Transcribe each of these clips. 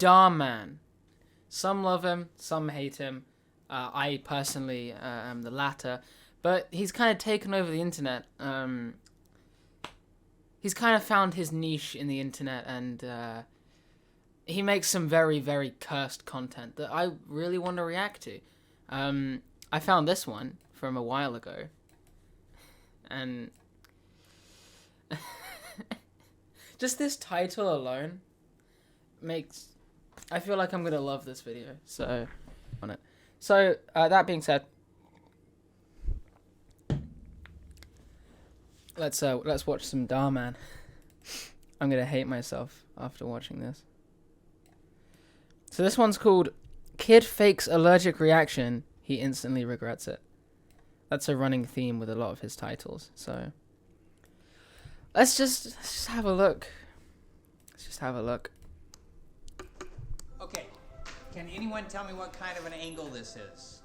Dhar Mann. Some love him, some hate him. I personally am the latter. But he's kind of taken over the internet. He's kind of found his niche in the internet, and he makes some very, very cursed content that I really want to react to. I found this one from a while ago, and just this title alone makes... I feel like I'm gonna love this video, so on it. So that being said, let's watch some Dhar Mann. I'm gonna hate myself after watching this. So this one's called "Kid Fakes Allergic Reaction. He Instantly Regrets It." That's a running theme with a lot of his titles. So let's just have a look. Let's just have a look. Okay, can anyone tell me what kind of an angle this is?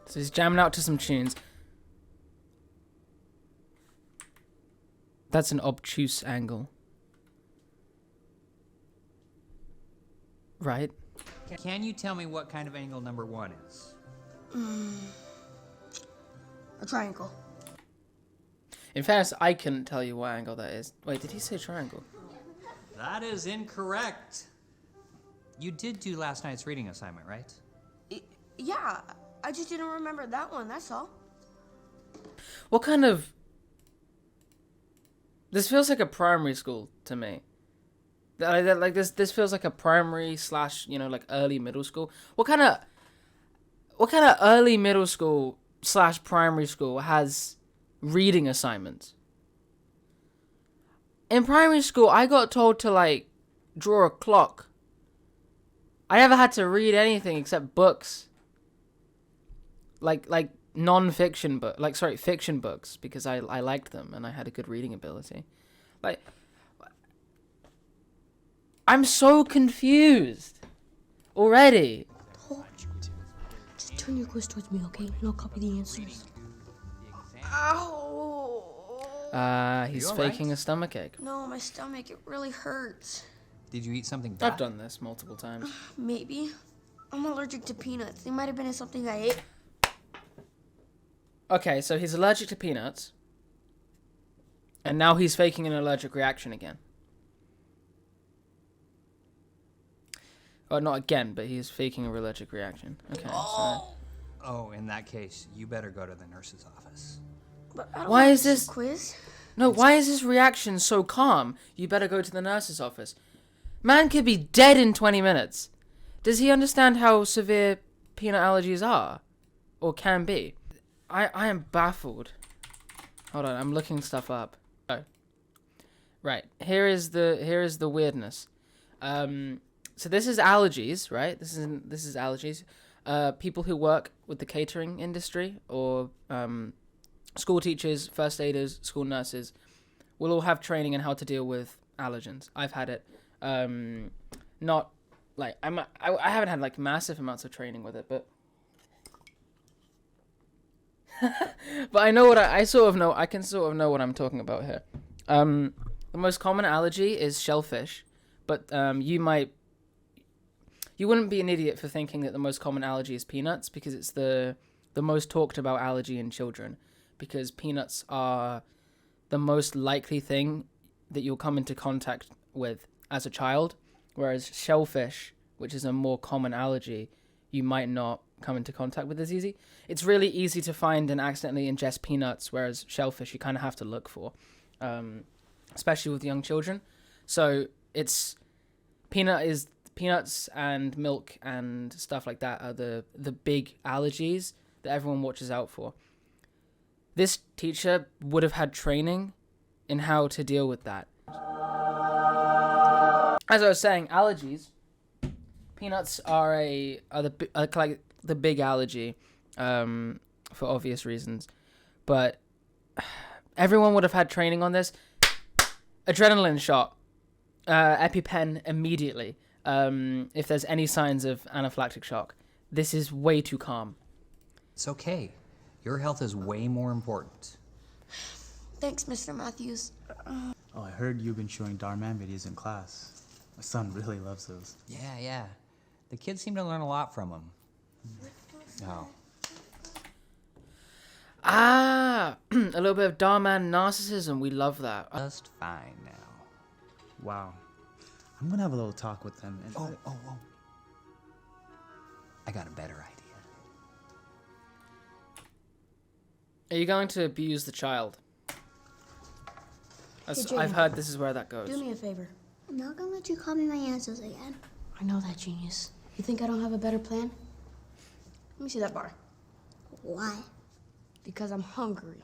So he's jamming out to some tunes. That's an obtuse angle. Right? Can you tell me what kind of angle number 1 is? A triangle. In fairness, I couldn't tell you what angle that is. Wait, did he say triangle? That is incorrect. You did do last night's reading assignment, right? Yeah, I just didn't remember that one, that's all. What kind of... This feels like a primary school to me. Like this feels like a primary / like early middle school. What kind of early middle school / primary school has reading assignments? In primary school, I got told to like draw a clock. I never had to read anything except books. Like non-fiction fiction books, because I liked them and I had a good reading ability. Like, I'm so confused already. Oh, just turn your quiz towards me, okay? And I'll copy the answers. Ow! He's faking a stomachache. No, my stomach, it really hurts. Did you eat something bad? I've done this multiple times. Maybe. I'm allergic to peanuts. They might have been in something I ate. Okay, so he's allergic to peanuts. And now he's faking an allergic reaction again. Oh, not again, but he's faking a allergic reaction. Okay, Oh, in that case, you better go to the nurse's office. But I don't Why want is this quiz? No, why is his reaction so calm? You better go to the nurse's office. Man could be dead in 20 minutes. Does he understand how severe peanut allergies are? Or can be? I am baffled. Hold on, I'm looking stuff up. Oh. Right, here is the weirdness. So this is allergies, right? This is allergies. People who work with the catering industry, or school teachers, first aiders, school nurses, will all have training in how to deal with allergens. I've had it. Not like I haven't had like massive amounts of training with it, but but I know what I sort of know. I can sort of know what I'm talking about here. The most common allergy is shellfish, but you wouldn't be an idiot for thinking that the most common allergy is peanuts, because it's the most talked about allergy in children, because peanuts are the most likely thing that you'll come into contact with as a child, whereas shellfish, which is a more common allergy, you might not come into contact with as easy. It's really easy to find and accidentally ingest peanuts, whereas shellfish you kind of have to look for, especially with young children. So it's peanuts and milk and stuff like that are the big allergies that everyone watches out for. This teacher would have had training in how to deal with that. As I was saying, allergies. Peanuts are like the big allergy, for obvious reasons. But everyone would have had training on this. Adrenaline shot. EpiPen immediately. If there's any signs of anaphylactic shock. This is way too calm. It's okay. Your health is way more important. Thanks, Mr. Matthews. Oh, I heard you've been showing Dhar Mann videos in class. My son really loves those. Yeah. The kids seem to learn a lot from them. Oh. Ah, a little bit of Dhar Mann narcissism. We love that. Just fine now. Wow. I'm gonna have a little talk with them. And Oh. I got a better idea. Are you going to abuse the child? Hey, I've Jaden. heard this is where that goes. Do me a favor. I'm not gonna let you call me my answers again. I know that, genius. You think I don't have a better plan? Let me see that bar. Why? Because I'm hungry.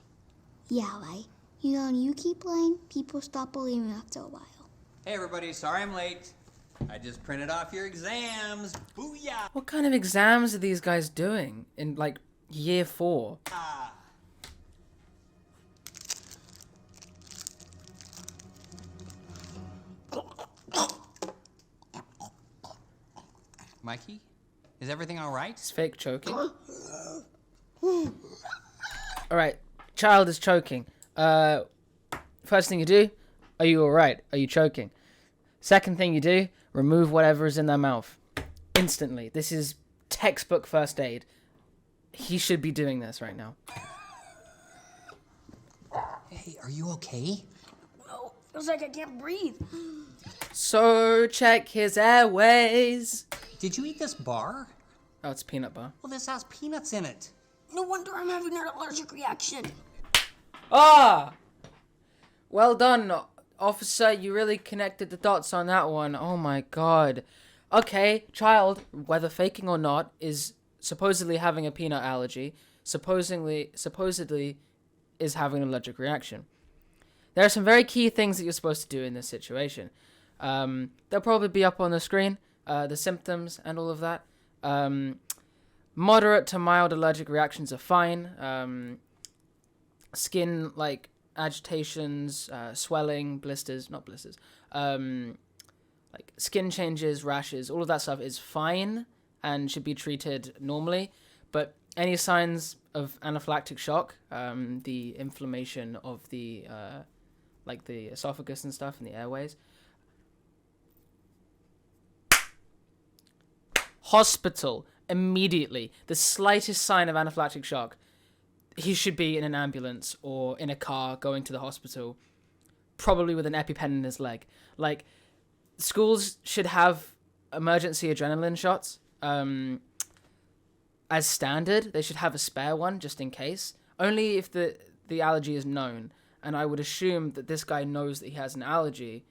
Yeah, right. You know, when you keep lying, people stop believing after a while. Hey, everybody. Sorry I'm late. I just printed off your exams. Booyah! What kind of exams are these guys doing in, like, year 4? Mikey, is everything all right? It's fake choking. Alright, child is choking. First thing you do, are you alright? Are you choking? Second thing you do, remove whatever is in their mouth. Instantly. This is textbook first aid. He should be doing this right now. Hey, are you okay? No, feels like I can't breathe. So, check his airways. Did you eat this bar? Oh, it's peanut bar. Well, this has peanuts in it. No wonder I'm having an allergic reaction. Ah! Well done, officer. You really connected the dots on that one. Oh my god. Okay, child, whether faking or not, is supposedly having a peanut allergy. Supposedly is having an allergic reaction. There are some very key things that you're supposed to do in this situation. They'll probably be up on the screen, the symptoms and all of that. Moderate to mild allergic reactions are fine. Skin, like, agitations, swelling, blisters, not blisters, like skin changes, rashes, all of that stuff is fine and should be treated normally. But any signs of anaphylactic shock, the inflammation of the, like the esophagus and stuff and the airways, hospital immediately. The slightest sign of anaphylactic shock, he should be in an ambulance or in a car going to the hospital, probably with an EpiPen in his leg. Like, schools should have emergency adrenaline shots as standard. They should have a spare one just in case, only if the allergy is known. And I would assume that this guy knows that he has an allergy,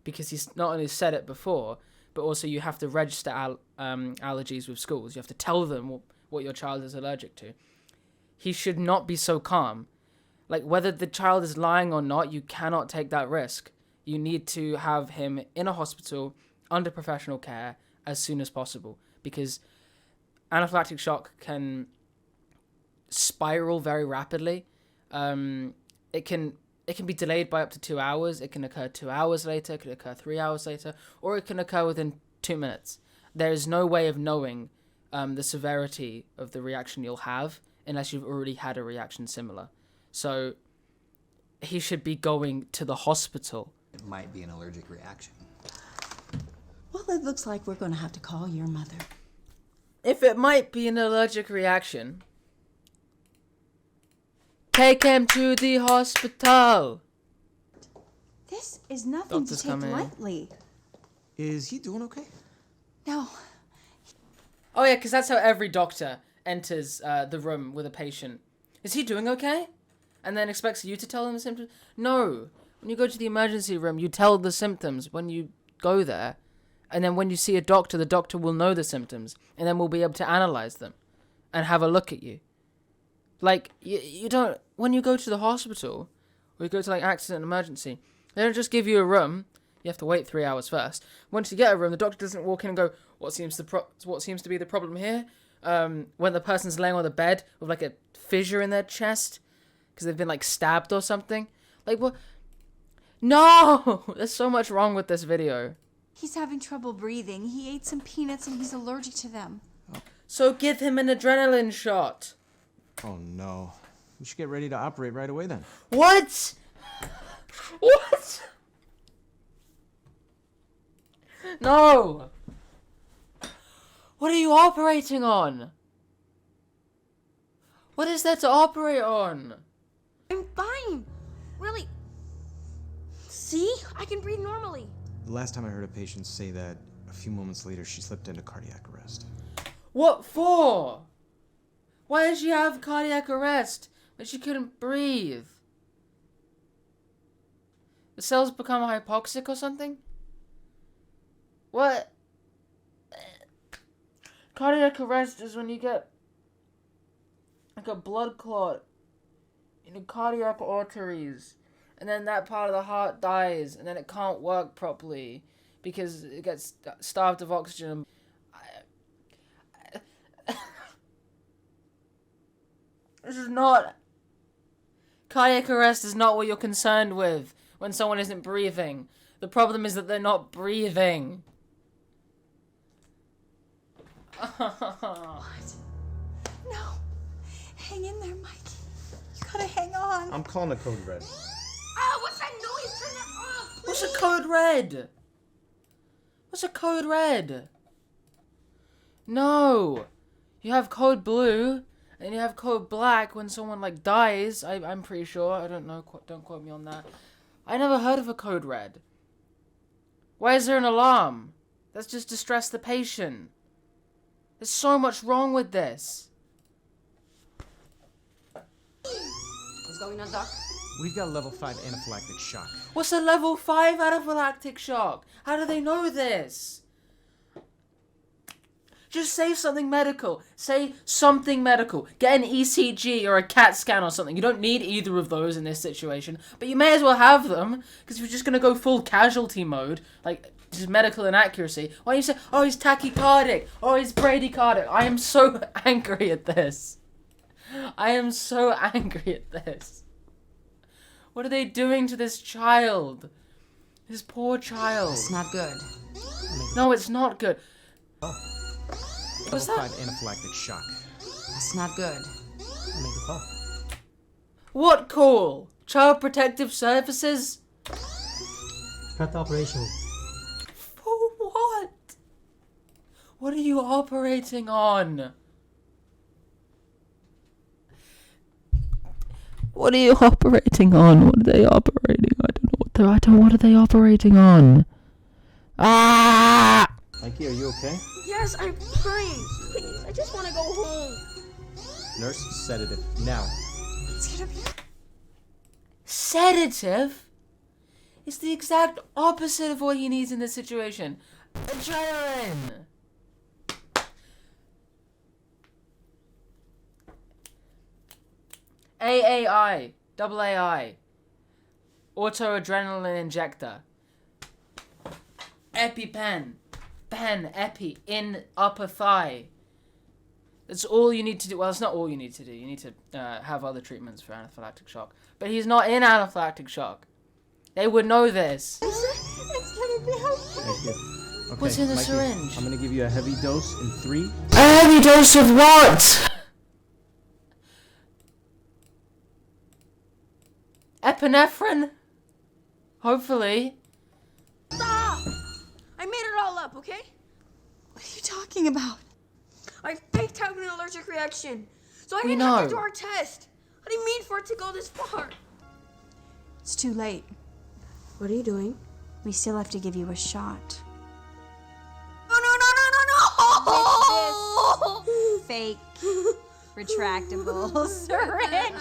because he's not only said it before, but also you have to register allergies with schools. You have to tell them what your child is allergic to. He should not be so calm. Like, whether the child is lying or not, you cannot take that risk. You need to have him in a hospital under professional care as soon as possible, because anaphylactic shock can spiral very rapidly. It can be delayed by up to 2 hours. It can occur 2 hours later. It could occur 3 hours later, or it can occur within 2 minutes. There is no way of knowing the severity of the reaction you'll have unless you've already had a reaction similar. So he should be going to the hospital. It might be an allergic reaction. Well, it looks like we're going to have to call your mother. If it might be an allergic reaction, take him to the hospital. This is nothing Doctor's to take coming. lightly. is he doing okay? No, Oh yeah, because that's how every doctor enters the room with a patient. Is he doing okay? And then expects you to tell him the symptoms? No. When you go to the emergency room, you tell the symptoms when you go there. And then when you see a doctor, the doctor will know the symptoms. And then we'll be able to analyze them and have a look at you. Like, you don't... When you go to the hospital, or you go to, like, accident emergency, they don't just give you a room. You have to wait 3 hours first. Once you get a room, the doctor doesn't walk in and go, what seems to be the problem here? When the person's laying on the bed with, like, a fissure in their chest because they've been, like, stabbed or something. Like, what? No! There's so much wrong with this video. he's having trouble breathing. He ate some peanuts and he's allergic to them. So give him an adrenaline shot. Oh no. We should get ready to operate right away then. What? What? No! What are you operating on? What is there to operate on? I'm fine. Really. See? I can breathe normally. The last time I heard a patient say that, a few moments later, she slipped into cardiac arrest. What for? Why did she have cardiac arrest when she couldn't breathe? The cells become hypoxic or something? What? Cardiac arrest is when you get like a blood clot in your cardiac arteries, and then that part of the heart dies, and then it can't work properly because it gets starved of oxygen. This is not... Cardiac arrest is not what you're concerned with when someone isn't breathing. The problem is that they're not breathing. What? No. Hang in there, Mike. You gotta hang on. I'm calling the code red. Ah, what's that noise? Turn that off. What's a code red? What's a code red? No. You have code blue, and you have code black when someone, like, dies. I'm pretty sure. I don't know. Don't quote me on that. I never heard of a code red. Why is there an alarm? That's just to stress the patient. There's so much wrong with this. What's going on, Doc? We've got level 5 anaphylactic shock. What's a level 5 anaphylactic shock? How do they know this? Just say something medical. Say something medical. Get an ECG or a CAT scan or something. You don't need either of those in this situation, but you may as well have them, because if you're just going to go full casualty mode, like just medical inaccuracy, why don't you say, oh, he's tachycardic, oh, he's bradycardic. I am so angry at this. I am so angry at this. What are they doing to this child? This poor child. It's not good. No, it's not good. Level What's that? 5 anaphylactic shock. That's not good. I'll make a call. What call? Child Protective Services? Cut the operation. For what? What are you operating on? What are you operating on? What are they operating? What are they operating on? Ah! Mikey, are you okay? Yes, I'm fine. Please, I just want to go home. Nurse, sedative. Now. It's gonna be. Sedative? It's the exact opposite of what he needs in this situation. Adrenaline! AAI. Double AI. Auto adrenaline injector. EpiPen. Pen, epi, in upper thigh. That's all you need to do. Well, it's not all you need to do. You need to have other treatments for anaphylactic shock. But he's not in anaphylactic shock. They would know this. It's gonna be okay. Thank you. Okay, What's in the Mikey, syringe? I'm gonna give you a heavy dose in 3. A heavy dose of what? Epinephrine? Hopefully. Stop! I made it all up, okay? What are you talking about? I faked having an allergic reaction, so I We didn't have to do know. our test. I didn't mean for it to go this far. It's too late. What are you doing? We still have to give you a shot. No, no, no, no, no, no! Fake, retractable syringe.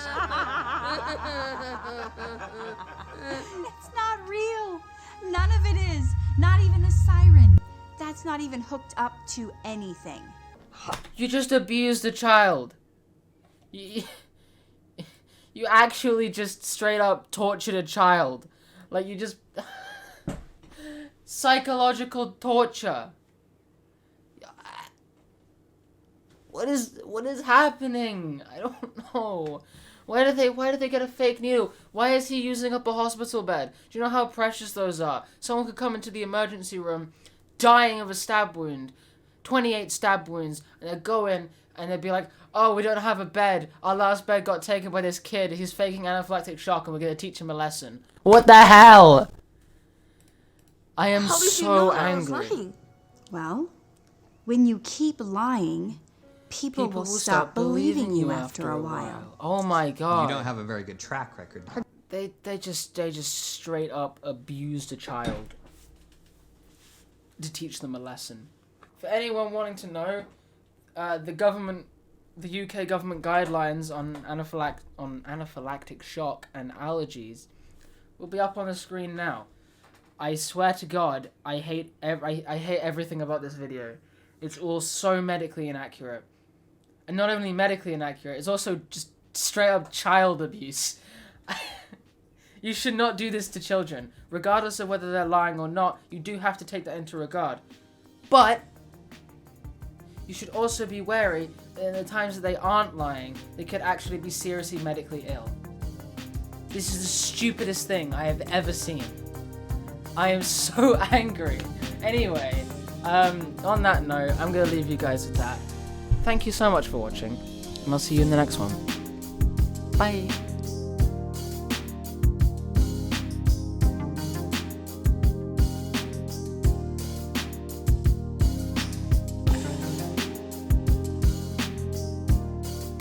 It's not real. None of it is. Not even the siren. That's not even hooked up to anything. You just abused a child. You actually just straight up tortured a child. Like, you just... Psychological torture. What is happening? I don't know. Why did they get a fake needle? Why is he using up a hospital bed? Do you know how precious those are? Someone could come into the emergency room dying of a stab wound. 28 stab wounds, and they'd go in and they'd be like, oh, we don't have a bed. Our last bed got taken by this kid. He's faking anaphylactic shock and we're going to teach him a lesson. What the hell? I am How did you so know that I was angry. lying? Well, when you keep lying, people will stop believing you after a while. Oh my god. You don't have a very good track record. They just straight up abused a child to teach them a lesson. For anyone wanting to know, the UK government guidelines on anaphylactic shock and allergies will be up on the screen now. I swear to God, I hate everything about this video. It's all so medically inaccurate. And not only medically inaccurate, it's also just straight up child abuse. You should not do this to children. Regardless of whether they're lying or not, you do have to take that into regard. But you should also be wary that in the times that they aren't lying, they could actually be seriously medically ill. This is the stupidest thing I have ever seen. I am so angry. Anyway, on that note, I'm going to leave you guys with that. Thank you so much for watching, and I'll see you in the next one. Bye.